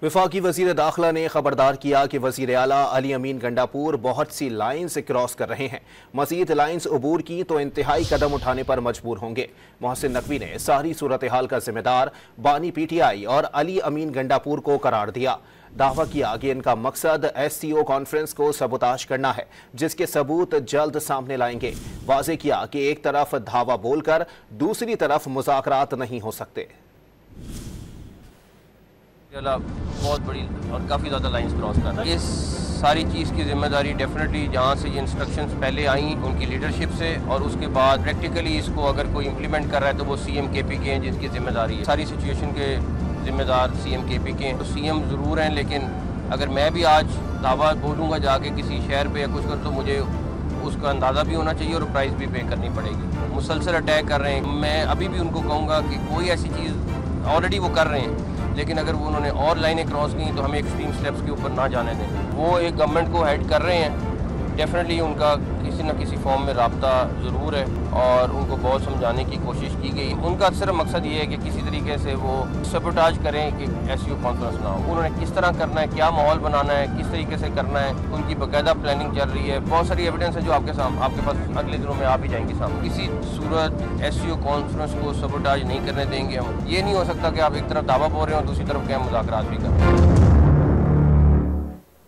वफाकी वज़ीर दाखिला ने खबरदार किया कि वज़ीर आला अली अमीन गंडापुर बहुत सी लाइन से क्रॉस कर रहे हैं। मज़ीद लाइन्स अबूर की तो इंतहाई कदम उठाने पर मजबूर होंगे। मोहसिन नकवी ने सारी सूरत हाल का जिम्मेदार बानी PTI और अली अमीन गंडापुर को करार दिया। दावा किया कि इनका मकसद SCO कॉन्फ्रेंस को सबूताश करना है, जिसके सबूत जल्द सामने लाएंगे। वाज़े किया कि एक तरफ धावा बोलकर दूसरी तरफ मुज़ाकरात नहीं हो सकते। बहुत बड़ी और काफ़ी ज़्यादा लाइंस क्रॉस कर रहा है। इस सारी चीज़ की जिम्मेदारी डेफिनेटली जहाँ से ये इंस्ट्रक्शंस पहले आई उनकी लीडरशिप से, और उसके बाद प्रैक्टिकली इसको अगर कोई इम्प्लीमेंट कर रहा है तो वो CM KP के हैं जिसकी जिम्मेदारी है। सारी सिचुएशन के जिम्मेदार CM KP के हैं। तो CM ज़रूर हैं, लेकिन अगर मैं भी आज दावा बोलूँगा जाके किसी शहर पर या कुछ कर, तो मुझे उसका अंदाज़ा भी होना चाहिए और प्राइस भी पे करनी पड़ेगी। मुसलसल अटैक कर रहे हैं। मैं अभी भी उनको कहूँगा कि कोई ऐसी चीज़ ऑलरेडी वो कर रहे हैं, लेकिन अगर वो उन्होंने और लाइनें क्रॉस की तो हमें एक्सट्रीम स्टेप्स के ऊपर ना जाने दें। वो एक गवर्नमेंट को हेड कर रहे हैं, डेफिनेटली उनका किसी न किसी फॉर्म में राब्ता ज़रूर है और उनको बहुत समझाने की कोशिश की गई। उनका अक्सर मकसद ये है कि किसी तरीके से वो सबोटाज करें कि SCO कॉन्फ्रेंस ना हो। उन्होंने किस तरह करना है, क्या माहौल बनाना है, किस तरीके से करना है, उनकी बाकायदा प्लानिंग चल रही है। बहुत सारी एविडेंस है जो आपके पास अगले दिनों में आ भी जाएंगी सामने। किसी सूरत SCO कॉन्फ्रेंस को सबोटाज नहीं करने देंगे हम। ये नहीं हो सकता कि आप एक तरफ दावा बोल रहे हो और दूसरी तरफ क्या मुज़ाकरात भी कर रहे हैं।